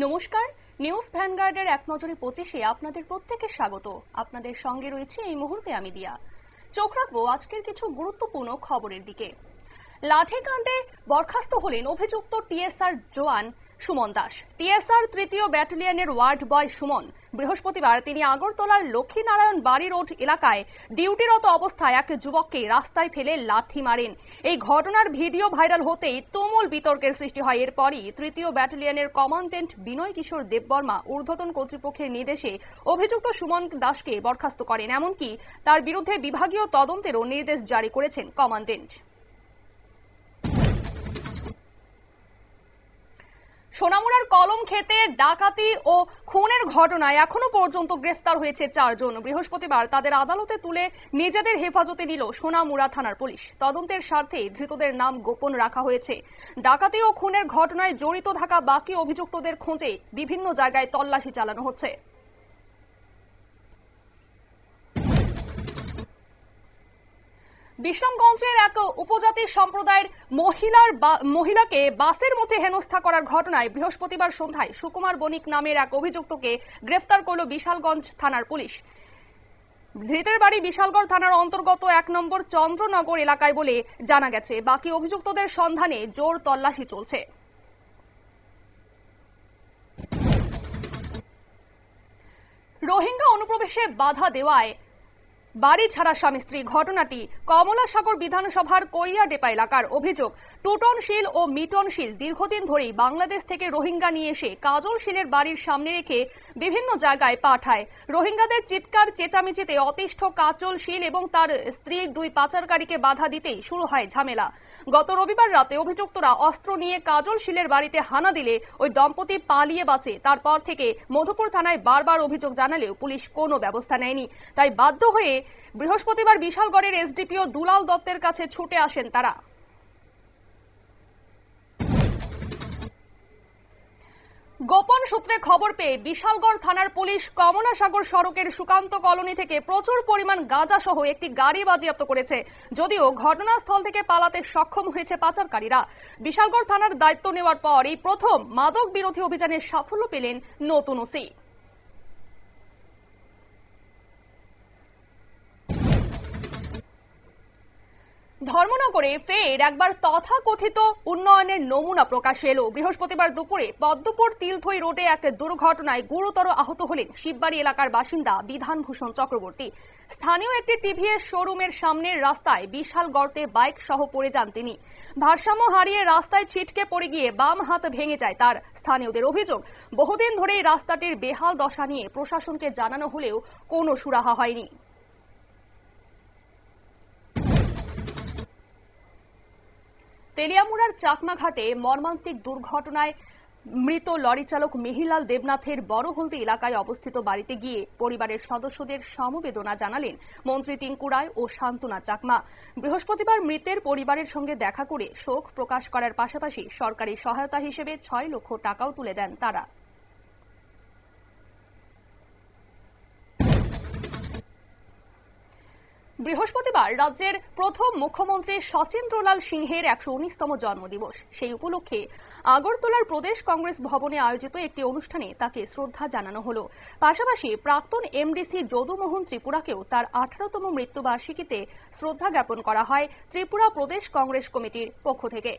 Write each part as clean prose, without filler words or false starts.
নমস্কার, নিউজ ভ্যানগার্ডের এক নজরে 25-এ আপনাদের প্রত্যেককে স্বাগত। আপনাদের সঙ্গে রয়েছে এই মুহূর্তে আমি দিয়া। চোখ রাখবো আজকের কিছু গুরুত্বপূর্ণ খবরের দিকে। লাঠিকাণ্ডে বরখাস্ত হলেন অভিযুক্ত টিএসআর জওয়ান সুমন দাস। টিএসআর ৩য় ব্যাটালিয়নের ওয়ার্ড বয় সুমন বৃহস্পতিবার তিনি আগরতলার লক্ষ্মীনারায়ণ বাড়ি রোড এলাকায় ডিউটিরত অবস্থায় এক যুবককে রাস্তায় ফেলে লাথি মারেন। এই ঘটনার ভিডিও ভাইরাল হতেই তুমুল বিতর্কের সৃষ্টি হয়। এরপরই ৩য় ব্যাটালিয়নের কমান্ড্যান্ট বিনয় কিশোর দেববর্মা ঊর্ধ্বতন কর্তৃপক্ষের নির্দেশে অভিযুক্ত সুমন দাসকে বরখাস্ত করেন। এমনকি তার বিরুদ্ধে বিভাগীয় তদন্তেরও নির্দেশ জারি করেছেন কমান্ড্যান্ট। সোনামুড়ার কলম খেতে ডাকাতি ও খুনের ঘটনায় এখনো পর্যন্ত গ্রেফতার হয়েছে 4 জন। বৃহস্পতিবার তাদের আদালতে তুলে নিজেদের হেফাজতে নিল সোনামুড়া থানার পুলিশ। তদন্তের স্বার্থে ধৃতদের নাম গোপন রাখা হয়েছে। ডাকাতি ও খুনের ঘটনায় জড়িত থাকা বাকি অভিযুক্তদের খোঁজে বিভিন্ন জায়গায় তল্লাশি চালানো হচ্ছে। বিশ্রামগঞ্জের এক উপজাতি সম্প্রদায়ের মহিলাকে বাসের মধ্যে হেনস্থা করার ঘটনায় বৃহস্পতিবার সন্ধ্যায় সুকুমার বণিক নামের এক অভিযুক্তকে গ্রেফতার করল বিশালগঞ্জ থানার পুলিশ। ধৃতের বাড়ি বিশালগড় থানার অন্তর্গত 1 নম্বর চন্দ্রনগর এলাকায় বলে জানা গেছে। বাকি অভিযুক্তদের সন্ধানে জোর তল্লাশি চলছে। রোহিঙ্গা অনুপ্রবেশে বাধা দেওয়ায় বাড়ি ছাড়া স্বামী স্ত্রী। ঘটনাটি কমলাসাগর বিধানসভার কৈয়াডেপা এলাকার। অভিযোগ, টুটন শীল ও মিটন শীল দীর্ঘদিন ধরেই বাংলাদেশ থেকে রোহিঙ্গা নিয়ে এসে কাজল শীলের বাড়ির সামনে রেখে বিভিন্ন জায়গায় পাঠায়। রোহিঙ্গাদের চিৎকার চেঁচামেচিতে অতিষ্ঠ কাজল শীল এবং তার স্ত্রী 2 পাচারকারীকে বাধা দিতেই শুরু হয় ঝামেলা। গত রবিবার রাতে অভিযুক্তরা অস্ত্র নিয়ে কাজল শীলের বাড়িতে হানা দিলে ওই দম্পতি পালিয়ে বাঁচে। তারপর থেকে মধুপুর থানায় বারবার অভিযোগ জানালেও পুলিশ কোনো ব্যবস্থা নেয়নি। তাই বাধ্য হয়ে বৃহস্পতিবার বিশালগড়ের এসডিপিও দুলাল দত্তের কাছে ছুটে আসেন তারা। গোপন সূত্রে খবর পেয়ে বিশালগড় থানার পুলিশ কমলাসাগর সড়কের সুকান্ত কলোনি থেকে প্রচুর পরিমাণ গাঁজা সহ একটি গাড়ি বাজেয়াপ্ত করেছে। যদিও ঘটনাস্থল থেকে পালাতে সক্ষম হয়েছে পাচারকারীরা। বিশালগড় থানার দায়িত্ব নেওয়ার পর এই প্রথম মাদক বিরোধী অভিযানের সাফল্য পেলেন নতুন ওসি। ধর্মনগরে ফের একবার তথাকথিত উন্নয়নের নমুনা প্রকাশ এলো। বৃহস্পতিবার দুপুরে পদ্মপুর তিলথই রোডে এক দুর্ঘটনায় গুরুতর আহত হলেন শিববাড়ি এলাকার বাসিন্দা বিধানভূষণ চক্রবর্তী। স্থানীয় একটি টিভিএস শোরুমের সামনের রাস্তায় বিশাল গর্তে বাইক সহ পড়ে যান তিনি। ভারসাম্য হারিয়ে রাস্তায় ছিটকে পড়ে গিয়ে বাম হাত ভেঙে যায় তার। স্থানীয়দের অভিযোগ, বহুদিন ধরেই রাস্তাটির বেহাল দশা নিয়ে প্রশাসনকে জানানো হলেও কোনো সুরাহা হয়নি। তেলিয়ামুড়ার চাকমাঘাটে মর্মান্তিক দুর্ঘটনায় মৃত লরি চালক মিহিলাল দেবনাথের বড়হলদি এলাকায় অবস্থিত বাড়িতে গিয়ে পরিবারের সদস্যদের সমবেদনা জানালেন মন্ত্রী টিঙ্কু রায় ও শান্তনা চাকমা। বৃহস্পতিবার মৃতের পরিবারের সঙ্গে দেখা করে শোক প্রকাশ করার পাশাপাশি সরকারি সহায়তা হিসেবে 6 লক্ষ টাকাও তুলে দেন তারা। বৃহস্পতিবার রাজ্যের প্রথম মুখ্যমন্ত্রী শচীন্দ্রলাল সিংহের 119তম জন্মদিবস। সেই উপলক্ষে আগরতলার প্রদেশ কংগ্রেস ভবনে আয়োজিত একটি অনুষ্ঠানে তাকে শ্রদ্ধা জানানো হলো। পাশাপাশি প্রাক্তন এমডিসি যদুমোহন ত্রিপুরাকেও তার 18তম মৃত্যুবার্ষিকীতে শ্রদ্ধা জ্ঞাপন করা হয় ত্রিপুরা প্রদেশ কংগ্রেস কমিটির পক্ষ থেকে।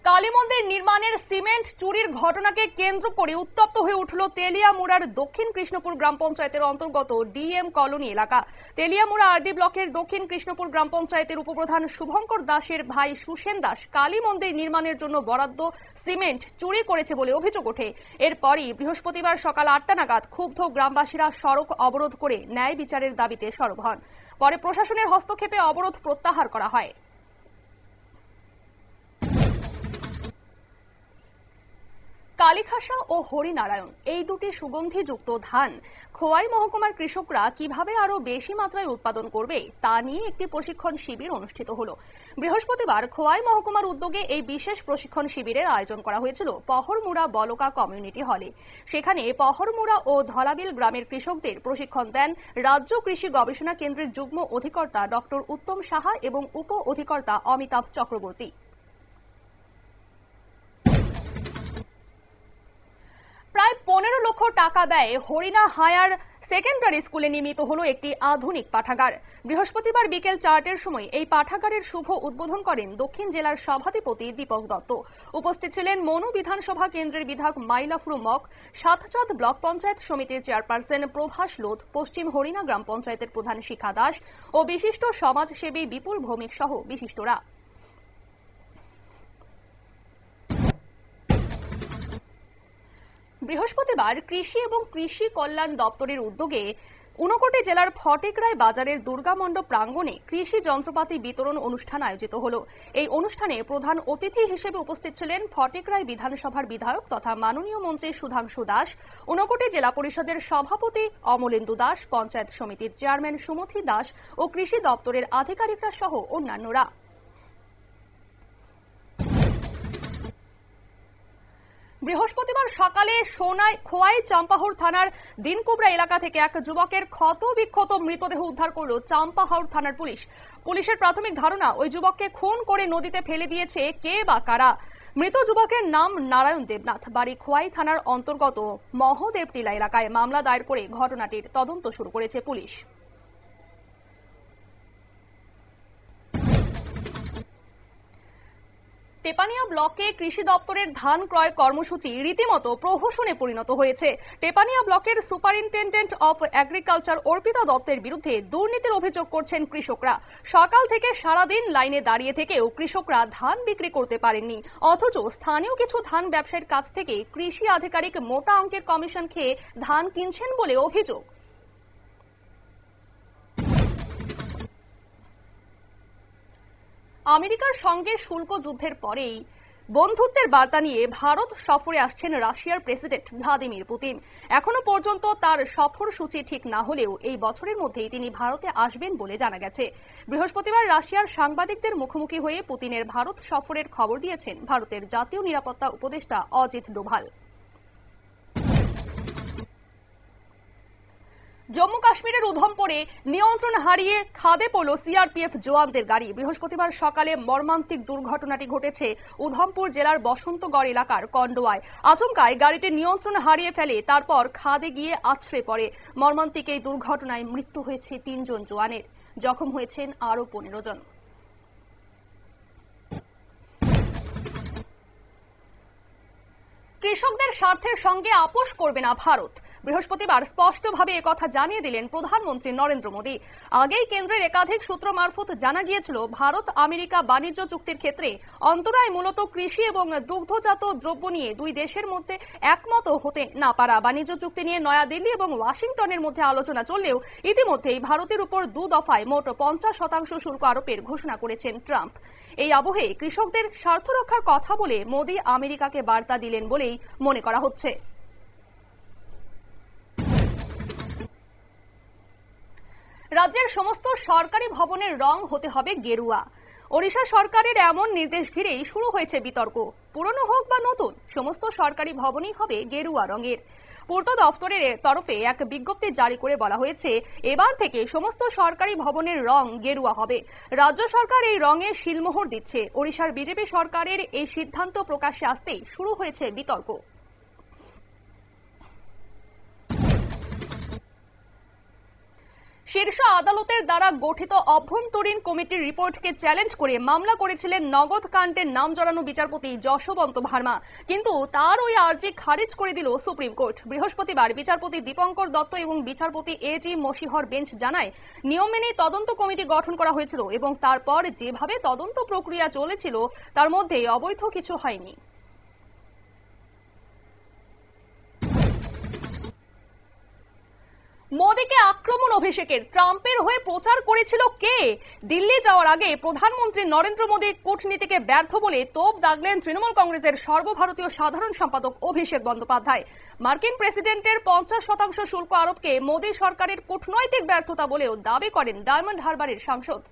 কালী মন্দির নির্মাণের সিমেন্ট চুরির ঘটনাকে কেন্দ্র করে উত্তপ্ত হয়ে উঠল তেলিয়ামুড়ার দক্ষিণ কৃষ্ণপুর গ্রাম পঞ্চায়েতের অন্তর্গত ডিএম কলোনি এলাকা। তেলিয়ামুড়া আরডি ব্লকের দক্ষিণ কৃষ্ণপুর গ্রাম পঞ্চায়েতের উপপ্রধান শুভঙ্কর দাসের ভাই সুসেন দাস কালী মন্দির নির্মাণের জন্য বরাদ্দ সিমেন্ট চুরি করেছে বলে অভিযোগ ওঠে। এরপরই বৃহস্পতিবার সকাল 8টা নাগাদ ক্ষুব্ধ গ্রামবাসীরা সড়ক অবরোধ করে ন্যায় বিচারের দাবিতে সরব হন। পরে প্রশাসনের হস্তক্ষেপে অবরোধ প্রত্যাহার করা হয়। কালীখাসা ও হরিনারায়ণ এই দুটি সুগন্ধিযুক্ত ধান খোয়াই মহকুমার কৃষকরা কিভাবে আরো বেশি মাত্রায় উৎপাদন করবে তা নিয়ে একটি প্রশিক্ষণ শিবির অনুষ্ঠিত হলো। বৃহস্পতিবার খোয়াই মহকুমার উদ্যোগে এই বিশেষ প্রশিক্ষণ শিবিরের আয়োজন করা হয়েছিল পহরমুড়া বলকা কমিউনিটি হলে। সেখানে পহরমুড়া ও ধলাবিল গ্রামের কৃষকদের প্রশিক্ষণ দেন রাজ্য কৃষি গবেষণা কেন্দ্রের যুগ্ম অধিকর্তা ডক্টর উত্তম সাহা এবং উপ অধিকর্তা অমিতাভ চক্রবর্তী। প্রায় 15 লক্ষ টাকা ব্যয়ে হরিণা হায়ার সেকেন্ডারি স্কুলে নির্মিত হলো একটি আধুনিক পাঠাগার। বৃহস্পতিবার বিকেল 4টার সময় এই পাঠাগারের শুভ উদ্বোধন করেন দক্ষিণ জেলার সভাধিপতি দীপক দত্ত। উপস্থিত ছিলেন মনু বিধানসভা কেন্দ্রের বিধায়ক মাইলাফরু মক, সাতচাঁদ ব্লক পঞ্চায়েত সমিতির চেয়ারপারসন প্রভাস লোধ, পশ্চিম হরিণা গ্রাম পঞ্চায়েতের প্রধান শিখা দাস ও বিশিষ্ট সমাজসেবী বিপুল ভৌমিক সহ বিশিষ্টরা। বৃহস্পতিবার কৃষি এবং কৃষি কল্যাণ দপ্তরের উদ্যোগে ঊনকোটি জেলার ফটিকরায় বাজারের দুর্গামণ্ডপ প্রাঙ্গণে কৃষি যন্ত্রপাতি বিতরণ অনুষ্ঠান আয়োজিত হল। এই অনুষ্ঠানে প্রধান অতিথি হিসেবে উপস্থিত ছিলেন ফটিকরায় বিধানসভার বিধায়ক তথা মাননীয় মন্ত্রী সুধাংশু দাস, ঊনকোটি জেলা পরিষদের সভাপতি অমলেন্দু দাস, পঞ্চায়েত সমিতির চেয়ারম্যান সুমথি দাস ও কৃষি দপ্তরের আধিকারিকরা সহ অন্যান্যরা। বৃহস্পতিবার সকালে খোয়াই চাম্পাহাওড় থানার দিনকুবরা এলাকা থেকে এক যুবকের ক্ষত বিক্ষত মৃতদেহ উদ্ধার করল চাম্পাহাওড় থানার পুলিশ। পুলিশের প্রাথমিক ধারণা ওই যুবককে খুন করে নদীতে ফেলে দিয়েছে কে বা কারা। মৃত যুবকের নাম নারায়ণ দেবনাথ, বাড়ি খোয়াই থানার অন্তর্গত মহদেবটিলা এলাকায়। মামলা দায়ের করে ঘটনাটির তদন্ত শুরু করেছে পুলিশ। টেপানিয়া ব্লকে কৃষি দপ্তরের ধান ক্রয় কর্মসূচি রীতিমতো প্রহসনে পরিণত হয়েছে। টেপানিয়া ব্লকের সুপারিনটেন্ডেন্ট অফ এগ্রিকালচার অর্পিতা দত্তের বিরুদ্ধে দুর্নীতির অভিযোগ করছেন কৃষকরা। সকাল থেকে সারাদিন লাইনে দাঁড়িয়ে থেকেও কৃষকরা ধান বিক্রি করতে পারেননি, অথচ স্থানীয় কিছু ধান ব্যবসায়ীর কাছ থেকে কৃষি আধিকারিক মোটা অঙ্কের কমিশন খেয়ে ধান কিনছেন বলে অভিযোগ। আমেরিকার সঙ্গে শুল্ক যুদ্ধের পরেই বন্ধুত্বের বার্তা নিয়ে ভারত সফরে আসছেন রাশিয়ার প্রেসিডেন্ট ভ্লাদিমির পুতিন। এখনো পর্যন্ত তার সফর সূচি ঠিক না হলেও এই বছরের মধ্যেই তিনি ভারতে আসবেন বলে জানা গেছে। বৃহস্পতিবার রাশিয়ার সাংবাদিকদের মুখোমুখি হয়ে পুতিনের ভারত সফরের খবর দিয়েছেন ভারতের জাতীয় নিরাপত্তা উপদেষ্টা অজিত ডোভাল। জম্মু কাশ্মীরের উধমপুরে নিয়ন্ত্রণ হারিয়ে খাদে পড়ল সিআরপিএফ জওয়ানদের গাড়ি। বৃহস্পতিবার সকালে মর্মান্তিক দুর্ঘটনাটি ঘটেছে উধমপুর জেলার বসন্তগড় এলাকার কন্ডোয়ায়। আচমকায় গাড়িটি নিয়ন্ত্রণ হারিয়ে ফেলে, তারপর খাদে গিয়ে আছড়ে পড়ে। মর্মান্তিক এই দুর্ঘটনায় মৃত্যু হয়েছে 3 জন জওয়ানের, জখম হয়েছেন আরও 15 জন। কৃষকদের স্বার্থের সঙ্গে আপোষ করবে না ভারত। বৃহস্পতিবার স্পষ্টভাবে একথা জানিয়ে দিলেন প্রধানমন্ত্রী নরেন্দ্র মোদী। আগেই কেন্দ্রের একাধিক সূত্র মারফত জানা গিয়েছিল ভারত আমেরিকা বাণিজ্য চুক্তির ক্ষেত্রে অন্তরায় মূলত কৃষি এবং দুগ্ধজাত দ্রব্য নিয়ে দুই দেশের মধ্যে একমত হতে না পারা। বাণিজ্য চুক্তি নিয়ে নয়াদিল্লি এবং ওয়াশিংটনের মধ্যে আলোচনা চললেও ইতিমধ্যেই ভারতের উপর 2 দফায় মোট 50% শুল্ক আরোপের ঘোষণা করেছেন ট্রাম্প। এই আবহে কৃষকদের স্বার্থ রক্ষার কথা বলে মোদী আমেরিকাকে বার্তা দিলেন বলেই মনে করা হচ্ছে। রাজ্যের সমস্ত সরকারি ভবনের রং হতে হবে গেরুয়া। ওড়িশা সরকারের এমন নির্দেশ ঘিরেই শুরু হয়েছে বিতর্ক। পুরনো হোক বা নতুন, সমস্ত সরকারি ভবনই হবে গেরুয়া রঙের। পূর্ত দফতরের তরফে এক বিজ্ঞপ্তি জারি করে বলা হয়েছে, এবার থেকে সমস্ত সরকারি ভবনের রং গেরুয়া হবে। রাজ্য সরকার এই রঙে শিলমোহর দিচ্ছে। ওড়িশার বিজেপি সরকারের এই সিদ্ধান্ত প্রকাশ্যে আসতেই শুরু হয়েছে বিতর্ক। শীর্ষ আদালতের দ্বারা গঠিত অভ্যন্তরীণ কমিটির রিপোর্টকে চ্যালেঞ্জ করে মামলা করেছিলেন নগদ কাণ্ডের নাম জড়ানো বিচারপতি যশবন্ত ভার্মা, কিন্তু তার ওই আর্জি খারিজ করে দিল সুপ্রিম কোর্ট। বৃহস্পতিবার বিচারপতি দীপঙ্কর দত্ত এবং বিচারপতি এজি মসিহর বেঞ্চ জানায়, নিয়ম মেনেই তদন্ত কমিটি গঠন করা হয়েছিল এবং তারপর যেভাবে তদন্ত প্রক্রিয়া চলেছিল তার মধ্যে অবৈধ কিছু হয়নি। মোদীকে আক্রমণ অভিষেকের ট্রাম্পের হয়ে প্রচার করেছিল কে? দিল্লি যাওয়ার আগে প্রধানমন্ত্রী নরেন্দ্র মোদী কূটনীতিকে ব্যর্থ বলে তোপ দাগলেন তৃণমূল কংগ্রেসের সর্বভারতীয় সাধারণ সম্পাদক অভিষেক বন্দ্যোপাধ্যায়। মার্কিন প্রেসিডেন্টের 50% শুল্ক আরোপকে মোদী সরকারের কূটনৈতিক ব্যর্থতা বলেও দাবি করেন ডায়মন্ড হারবারের সাংসদ।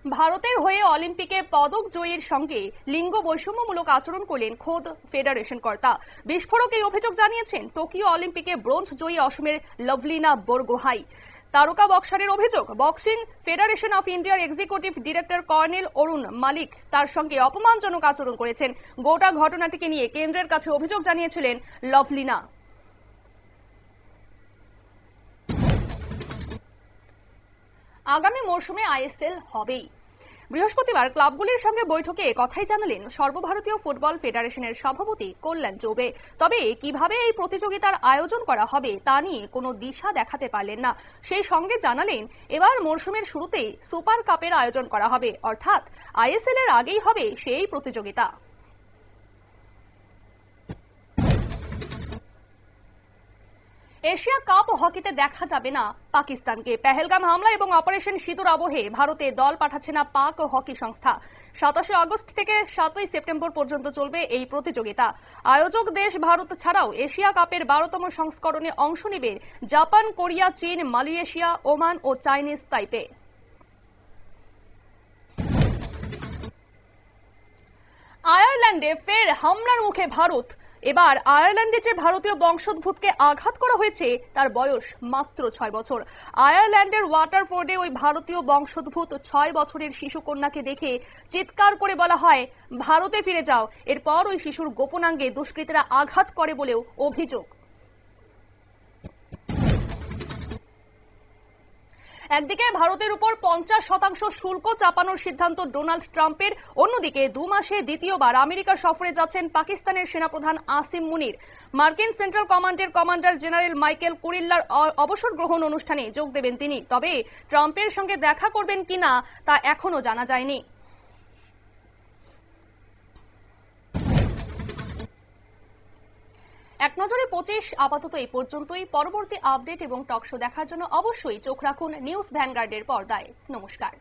ভারতের হয়ে অলিম্পিকে পদক জয়ীর সঙ্গে লিঙ্গ বৈষম্যমূলক আচরণ করলেন খোদ ফেডারেশন কর্তা। বিস্ফোরক এই অভিযোগ জানিয়েছেন টোকিও অলিম্পিকে ব্রোঞ্জ জয়ী অসমের লভলিনা বরগোহাই। তারকা বক্সারের অভিযোগ, বক্সিং ফেডারেশন অফ ইন্ডিয়ার এক্সিকিউটিভ ডিরেক্টর কর্নেল অরুণ মালিক তার সঙ্গে অপমানজনক আচরণ করেছেন। গোটা ঘটনাটিকে নিয়ে কেন্দ্রের কাছে অভিযোগ জানিয়েছিলেন লভলিনা। আগামী মরশুমে আইএসএল হবেই। বৃহস্পতিবার ক্লাবগুলির সঙ্গে বৈঠকে কথাই জানালেন সর্বভারতীয় ফুটবল ফেডারেশনের সভাপতি কল্যাণ চৌবে। তবে কিভাবে এই প্রতিযোগিতার আয়োজন করা হবে তা নিয়ে কোনো দিশা দেখাতে পারলেন না। সেই সঙ্গে জানালেন এবার মরশুমের শুরুতেই সুপার কাপের আয়োজন করা হবে, অর্থাৎ আইএসএল এর আগেই হবে সেই প্রতিযোগিতা। এশিয়া কাপ হকিতে দেখা যাবে না পাকিস্তানকে। পেহেলগাম হামলা এবং অপারেশন সিঁদুর আবহে ভারতে দল পাঠাচ্ছে না পাক হকি সংস্থা। 27 আগস্ট থেকে 7 সেপ্টেম্বর পর্যন্ত চলবে এই প্রতিযোগিতা। আয়োজক দেশ ভারত ছাড়াও এশিয়া কাপের 12তম সংস্করণে অংশ নেবে জাপান, কোরিয়া, চীন, মালয়েশিয়া, ওমান ও চাইনিজ তাইপে। আয়ারল্যান্ডে ফের হামলার মুখে ভারত। এবার আয়ারল্যান্ডে যে ভারতীয় বংশোদ্ভূতকে আঘাত করা হয়েছে তার বয়স মাত্র 6 বছর। আয়ারল্যান্ডের ওয়াটারফোর্ডে ওই ভারতীয় বংশোদ্ভূত 6 বছরের শিশু কন্যাকে দেখে চিৎকার করে বলা হয়, ভারতে ফিরে যাও। এরপর ওই শিশুর গোপনাঙ্গে দুষ্কৃতীরা আঘাত করে বলেও অভিযোগ। একদিকে ভারতের উপর 50% শুল্ক চাপানোর সিদ্ধান্ত ডোনাল্ড ট্রাম্পের, অন্যদিকে 2 মাসে দ্বিতীয়বার আমেরিকা সফরে যাচ্ছেন পাকিস্তানের সেনাপ্রধান আসিম মুনির। মার্কিন সেন্ট্রাল কমান্ডের কমান্ডার জেনারেল মাইকেল কুরিল্লার অবসর গ্রহণ অনুষ্ঠানে যোগ দেবেন তিনি। তবে ট্রাম্পের সঙ্গে দেখা করবেন কিনা তা এখনো জানা যায়নি। এক নজরে 25 আপাতত এই পর্যন্তই। পরবর্তী আপডেট এবং টক শো দেখার জন্য অবশ্যই চোখ রাখুন নিউজ ভ্যানগার্ডের পর্দায়। নমস্কার।